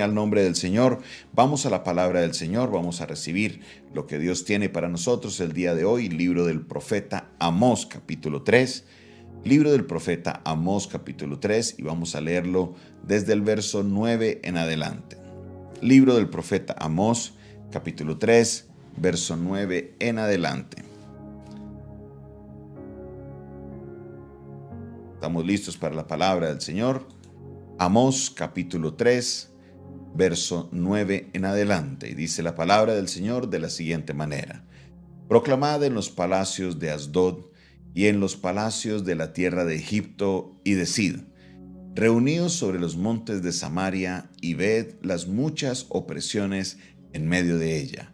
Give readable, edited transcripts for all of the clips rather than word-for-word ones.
Al nombre del Señor, vamos a la palabra del Señor, vamos a recibir lo que Dios tiene para nosotros el día de hoy. Libro del profeta Amós, capítulo 3. Libro del profeta Amós, capítulo 3, y vamos a leerlo desde el verso 9 en adelante. Libro del profeta Amós, capítulo 3, verso 9 en adelante. ¿Estamos listos para la palabra del Señor? Amós, capítulo 3, verso 9 en adelante, y dice la palabra del Señor de la siguiente manera: Proclamad en los palacios de Asdod y en los palacios de la tierra de Egipto, y decid: reuníos sobre los montes de Samaria y ved las muchas opresiones en medio de ella,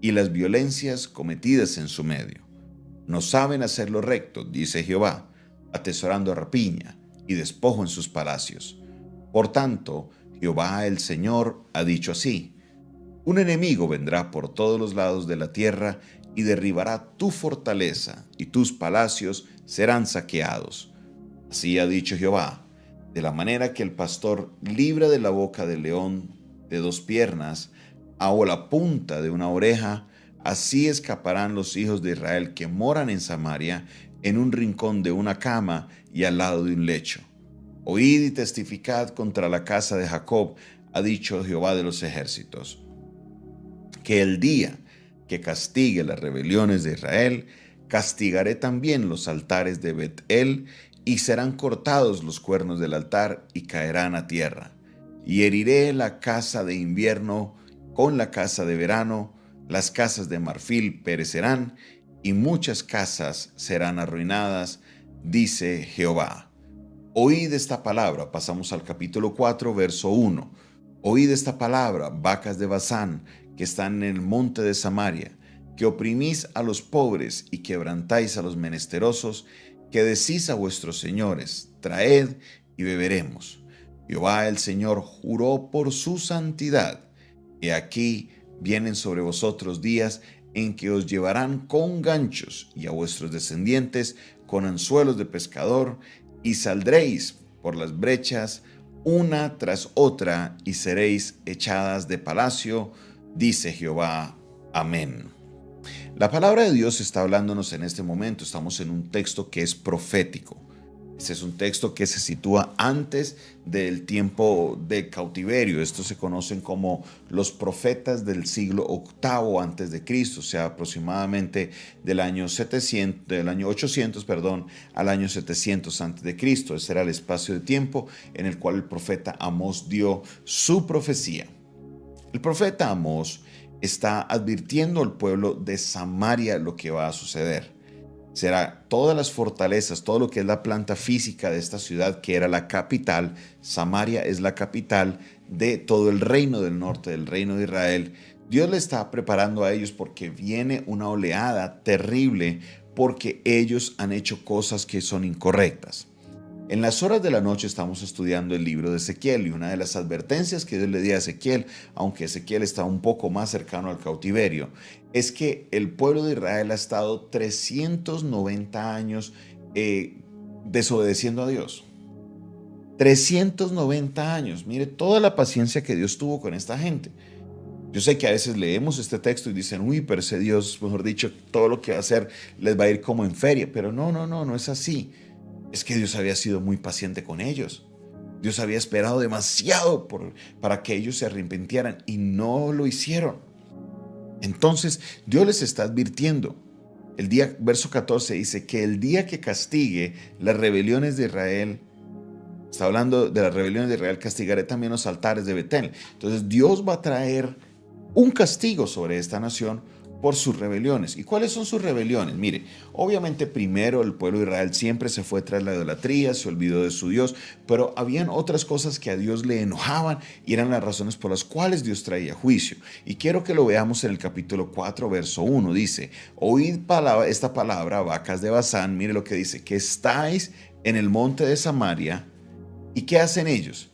y las violencias cometidas en su medio. No saben hacer lo recto, dice Jehová, atesorando rapiña y despojo en sus palacios. Por tanto, Jehová el Señor ha dicho así: un enemigo vendrá por todos los lados de la tierra y derribará tu fortaleza, y tus palacios serán saqueados. Así ha dicho Jehová: de la manera que el pastor libra de la boca del león de dos piernas o la punta de una oreja, así escaparán los hijos de Israel que moran en Samaria, en un rincón de una cama y al lado de un lecho. Oíd y testificad contra la casa de Jacob, ha dicho Jehová de los ejércitos, que el día que castigue las rebeliones de Israel, castigaré también los altares de Bet-el, y serán cortados los cuernos del altar y caerán a tierra. Y heriré la casa de invierno con la casa de verano, las casas de marfil perecerán, y muchas casas serán arruinadas, dice Jehová. Oíd esta palabra, pasamos al capítulo 4, verso 1. Oíd esta palabra, vacas de Basán, que están en el monte de Samaria, que oprimís a los pobres y quebrantáis a los menesterosos, que decís a vuestros señores: traed y beberemos. Jehová el Señor juró por su santidad: he aquí vienen sobre vosotros días en que os llevarán con ganchos, y a vuestros descendientes con anzuelos de pescador, y saldréis por las brechas una tras otra, y seréis echadas de palacio, dice Jehová. Amén. La palabra de Dios está hablándonos en este momento. Estamos en un texto que es profético. Este es un texto que se sitúa antes del tiempo de cautiverio. Estos se conocen como los profetas del siglo VIII antes de Cristo, o sea, aproximadamente del año 800, al año 700 antes de Cristo. Ese era el espacio de tiempo en el cual el profeta Amós dio su profecía. El profeta Amós está advirtiendo al pueblo de Samaria lo que va a suceder. Será todas las fortalezas, todo lo que es la planta física de esta ciudad, que era la capital. Samaria es la capital de todo el reino del norte, del reino de Israel. Dios le está preparando a ellos porque viene una oleada terrible, porque ellos han hecho cosas que son incorrectas. En las horas de la noche estamos estudiando el libro de Ezequiel, y una de las advertencias que Dios le dio a Ezequiel, aunque Ezequiel está un poco más cercano al cautiverio, es que el pueblo de Israel ha estado 390 años desobedeciendo a Dios. 390 años. Mire toda la paciencia que Dios tuvo con esta gente. Yo sé que a veces leemos este texto y dicen: uy, pero ese Dios, mejor dicho, todo lo que va a hacer les va a ir como en feria. Pero no es así. Es que Dios había sido muy paciente con ellos. Dios había esperado demasiado para que ellos se arrepintieran, y no lo hicieron. Entonces Dios les está advirtiendo. Verso 14 dice que el día que castigue las rebeliones de Israel, está hablando de las rebeliones de Israel, castigaré también los altares de Betel. Entonces Dios va a traer un castigo sobre esta nación por sus rebeliones. ¿Y cuáles son sus rebeliones? Mire, obviamente primero el pueblo de Israel siempre se fue tras la idolatría, se olvidó de su Dios, pero habían otras cosas que a Dios le enojaban y eran las razones por las cuales Dios traía juicio. Y quiero que lo veamos en el capítulo 4, verso 1. Dice: oíd esta palabra, vacas de Basán. Mire lo que dice: que estáis en el monte de Samaria. ¿Y qué hacen ellos?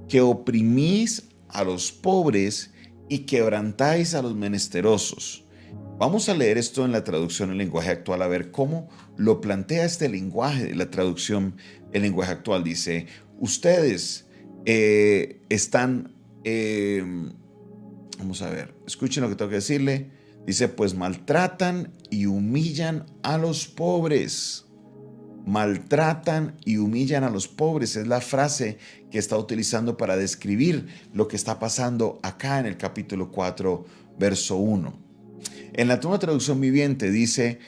Que oprimís a los pobres y quebrantáis a los menesterosos. Vamos a leer esto en la traducción en lenguaje actual, a ver cómo lo plantea este lenguaje, la traducción en lenguaje actual. Dice: ustedes están Eh, Vamos a ver, escuchen lo que tengo que decirle. Dice, pues maltratan y humillan a los pobres. Maltratan y humillan a los pobres. Es la frase que está utilizando para describir lo que está pasando acá en el capítulo 4, verso 1. En la Nueva Traducción Viviente dice,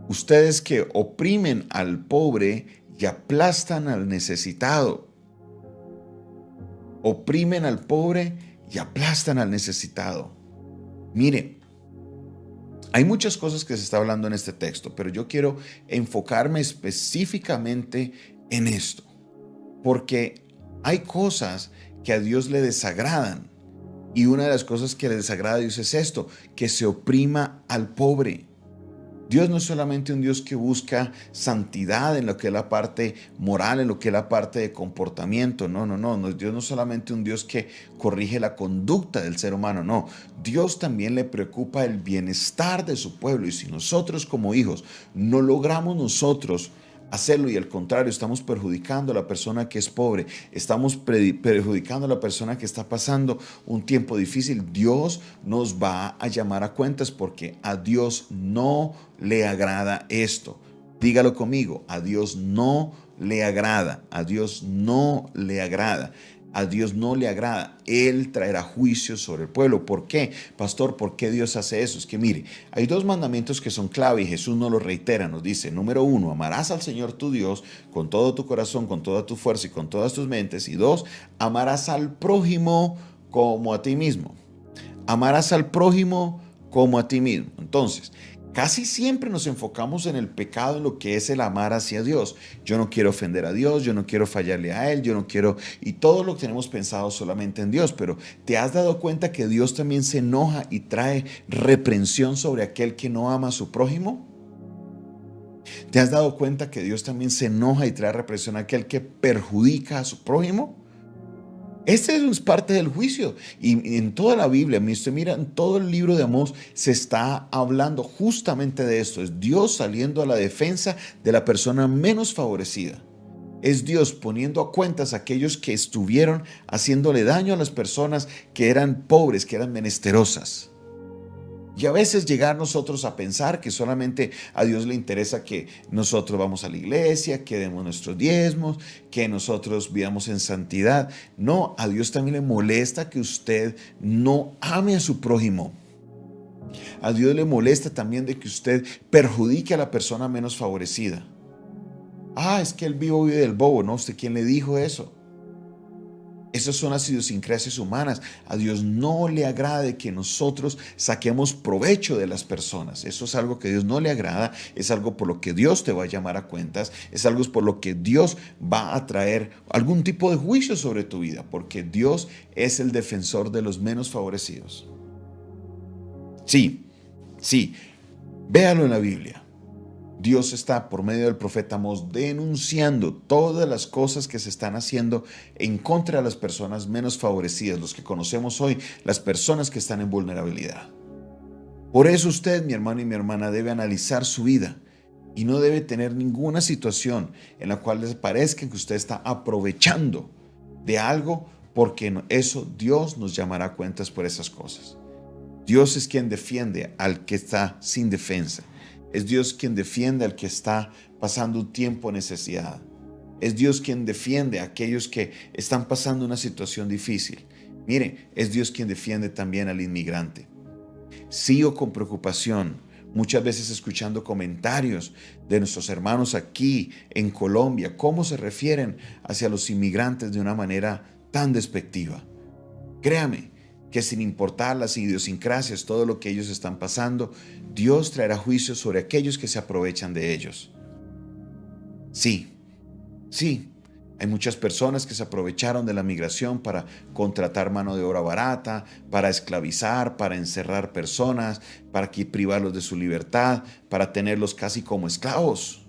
ustedes que oprimen al pobre y aplastan al necesitado. Oprimen al pobre y aplastan al necesitado. Mire, hay muchas cosas que se está hablando en este texto, pero yo quiero enfocarme específicamente en esto, porque hay cosas que a Dios le desagradan, y una de las cosas que le desagrada a Dios es esto, que se oprima al pobre. Dios no es solamente un Dios que busca santidad en lo que es la parte moral, en lo que es la parte de comportamiento. No. Dios no es solamente un Dios que corrige la conducta del ser humano. No, Dios también le preocupa el bienestar de su pueblo. Y si nosotros como hijos no logramos nosotros hacerlo y al contrario, estamos perjudicando a la persona que es pobre, estamos perjudicando a la persona que está pasando un tiempo difícil, Dios nos va a llamar a cuentas porque a Dios no le agrada esto. Dígalo conmigo, a Dios no le agrada, a Dios no le agrada. A Dios no le agrada, Él traerá juicio sobre el pueblo. ¿Por qué? Pastor, ¿por qué Dios hace eso? Es que mire, hay dos mandamientos que son clave y Jesús nos los reitera, nos dice, número 1, amarás al Señor tu Dios con todo tu corazón, con toda tu fuerza y con todas tus mentes. Y 2, amarás al prójimo como a ti mismo. Amarás al prójimo como a ti mismo. Entonces, casi siempre nos enfocamos en el pecado, en lo que es el amar hacia Dios. Yo no quiero ofender a Dios, yo no quiero fallarle a Él, yo no quiero... Y todo lo que tenemos pensado solamente en Dios. Pero ¿te has dado cuenta que Dios también se enoja y trae reprensión sobre aquel que no ama a su prójimo? ¿Te has dado cuenta que Dios también se enoja y trae reprensión a aquel que perjudica a su prójimo? Este es parte del juicio y en toda la Biblia, usted mira, en todo el libro de Amós se está hablando justamente de esto. Es Dios saliendo a la defensa de la persona menos favorecida. Es Dios poniendo a cuentas a aquellos que estuvieron haciéndole daño a las personas que eran pobres, que eran menesterosas. Y a veces llegar nosotros a pensar que solamente a Dios le interesa que nosotros vamos a la iglesia, que demos nuestros diezmos, que nosotros vivamos en santidad. No, a Dios también le molesta que usted no ame a su prójimo. A Dios le molesta también de que usted perjudique a la persona menos favorecida. Es que el vivo vive del bobo, ¿no? ¿Usted quién le dijo eso? Esas son las idiosincrasias humanas. A Dios no le agrada que nosotros saquemos provecho de las personas. Eso es algo que a Dios no le agrada, es algo por lo que Dios te va a llamar a cuentas, es algo por lo que Dios va a traer algún tipo de juicio sobre tu vida, porque Dios es el defensor de los menos favorecidos. Sí, véalo en la Biblia. Dios está por medio del profeta Amós denunciando todas las cosas que se están haciendo en contra de las personas menos favorecidas, los que conocemos hoy, las personas que están en vulnerabilidad. Por eso usted, mi hermano y mi hermana, debe analizar su vida y no debe tener ninguna situación en la cual les parezca que usted está aprovechando de algo, porque eso Dios nos llamará a cuentas por esas cosas. Dios es quien defiende al que está sin defensa. Es Dios quien defiende al que está pasando un tiempo de necesidad. Es Dios quien defiende a aquellos que están pasando una situación difícil. Mire, es Dios quien defiende también al inmigrante. Sigo con preocupación, muchas veces escuchando comentarios de nuestros hermanos aquí en Colombia, cómo se refieren hacia los inmigrantes de una manera tan despectiva. Créame que sin importar las idiosincrasias, todo lo que ellos están pasando, Dios traerá juicio sobre aquellos que se aprovechan de ellos. Sí, hay muchas personas que se aprovecharon de la migración para contratar mano de obra barata, para esclavizar, para encerrar personas, para privarlos de su libertad, para tenerlos casi como esclavos.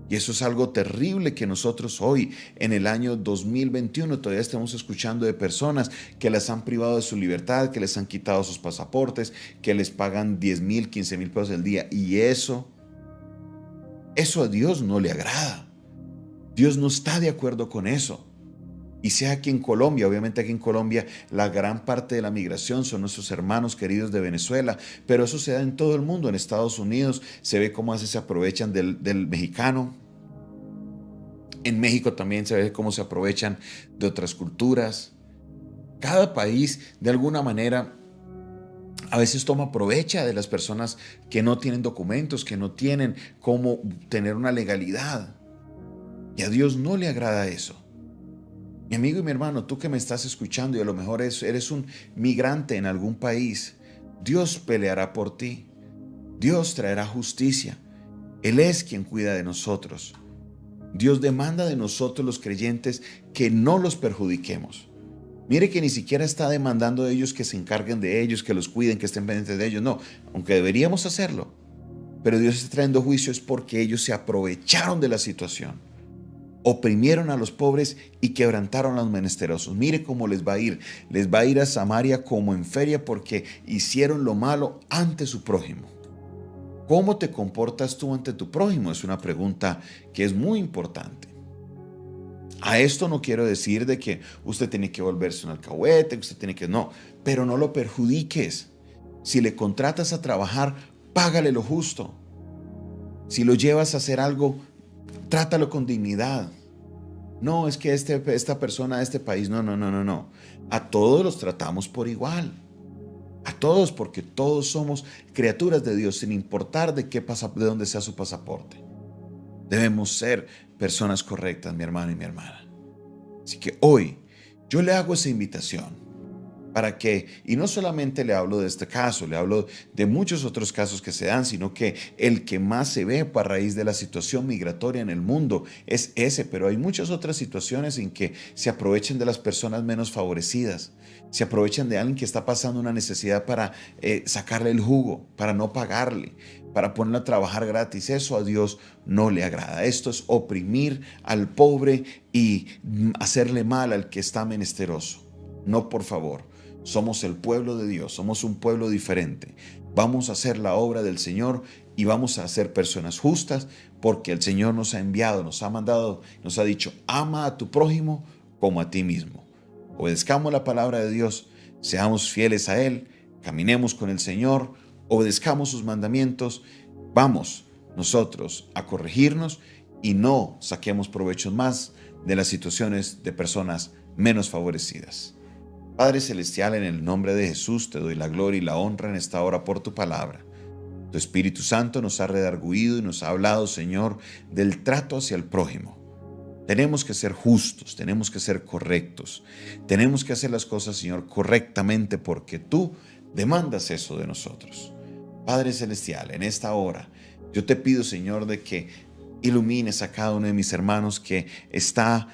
Y eso es algo terrible que nosotros hoy, en el año 2021, todavía estamos escuchando de personas que las han privado de su libertad, que les han quitado sus pasaportes, que les pagan 10,000, 15,000 pesos al día. Y eso a Dios no le agrada. Dios no está de acuerdo con eso. Y sea aquí en Colombia, obviamente aquí en Colombia la gran parte de la migración son nuestros hermanos queridos de Venezuela, pero eso se da en todo el mundo. En Estados Unidos se ve cómo se aprovechan del mexicano. En México también se ve cómo se aprovechan de otras culturas. Cada país, de alguna manera, a veces toma provecho de las personas que no tienen documentos, que no tienen cómo tener una legalidad. Y a Dios no le agrada eso. Mi amigo y mi hermano, tú que me estás escuchando y a lo mejor eres un migrante en algún país, Dios peleará por ti. Dios traerá justicia. Él es quien cuida de nosotros. Dios demanda de nosotros los creyentes que no los perjudiquemos. Mire que ni siquiera está demandando de ellos que se encarguen de ellos, que los cuiden, que estén pendientes de ellos. No, aunque deberíamos hacerlo. Pero Dios está trayendo juicios porque ellos se aprovecharon de la situación. Oprimieron a los pobres y quebrantaron a los menesterosos. Mire cómo les va a ir. Les va a ir a Samaria como en feria porque hicieron lo malo ante su prójimo. ¿Cómo te comportas tú ante tu prójimo? Es una pregunta que es muy importante. A esto no quiero decir de que usted tiene que volverse un alcahuete, que usted tiene que... No, pero no lo perjudiques. Si le contratas a trabajar, págale lo justo. Si lo llevas a hacer algo, trátalo con dignidad. No, es que esta persona, este país, no. A todos los tratamos por igual. A todos, porque todos somos criaturas de Dios, sin importar de dónde sea su pasaporte. Debemos ser personas correctas, mi hermano y mi hermana. Así que hoy yo le hago esa invitación para que, y no solamente le hablo de este caso, le hablo de muchos otros casos que se dan, sino que el que más se ve a raíz de la situación migratoria en el mundo es ese, pero hay muchas otras situaciones en que se aprovechan de las personas menos favorecidas, se aprovechan de alguien que está pasando una necesidad para sacarle el jugo, para no pagarle, para ponerlo a trabajar gratis. Eso a Dios no le agrada. Esto es oprimir al pobre y hacerle mal al que está menesteroso. No, por favor. Somos el pueblo de Dios, somos un pueblo diferente. Vamos a hacer la obra del Señor y vamos a ser personas justas porque el Señor nos ha enviado, nos ha mandado, nos ha dicho, ama a tu prójimo como a ti mismo. Obedezcamos la palabra de Dios, seamos fieles a Él, caminemos con el Señor, obedezcamos sus mandamientos, vamos nosotros a corregirnos y no saquemos provechos más de las situaciones de personas menos favorecidas. Padre Celestial, en el nombre de Jesús te doy la gloria y la honra en esta hora por tu palabra. Tu Espíritu Santo nos ha redarguido y nos ha hablado, Señor, del trato hacia el prójimo. Tenemos que ser justos, tenemos que ser correctos, tenemos que hacer las cosas, Señor, correctamente porque tú demandas eso de nosotros. Padre Celestial, en esta hora yo te pido, Señor, de que ilumines a cada uno de mis hermanos que está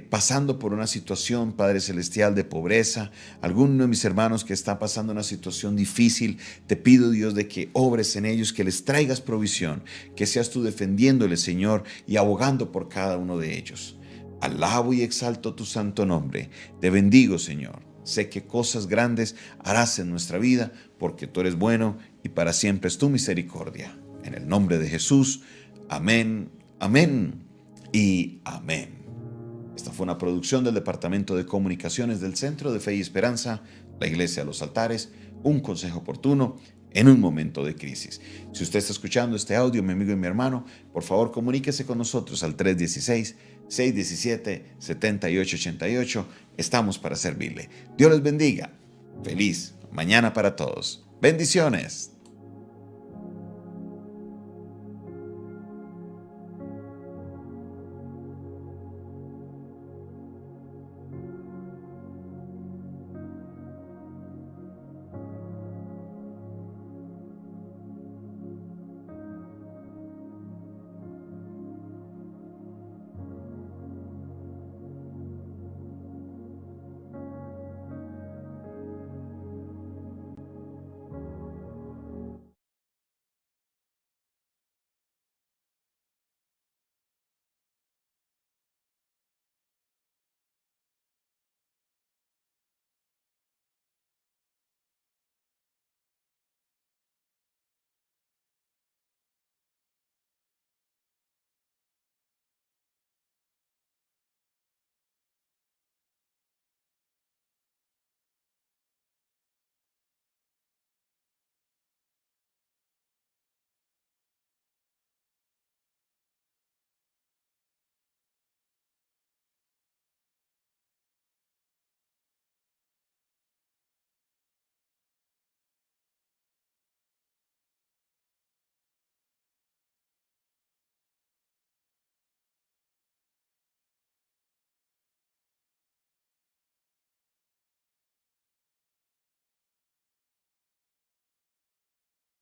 pasando por una situación, Padre Celestial, de pobreza. Alguno de mis hermanos que está pasando una situación difícil, te pido, Dios, de que obres en ellos, que les traigas provisión, que seas tú defendiéndoles, Señor, y abogando por cada uno de ellos. Alabo y exalto tu santo nombre. Te bendigo, Señor. Sé que cosas grandes harás en nuestra vida, porque tú eres bueno y para siempre es tu misericordia. En el nombre de Jesús. Amén, amén y amén. Esta fue una producción del Departamento de Comunicaciones del Centro de Fe y Esperanza, la Iglesia de los Altares, un consejo oportuno en un momento de crisis. Si usted está escuchando este audio, mi amigo y mi hermano, por favor comuníquese con nosotros al 316-617-7888. Estamos para servirle. Dios les bendiga. Feliz mañana para todos. Bendiciones.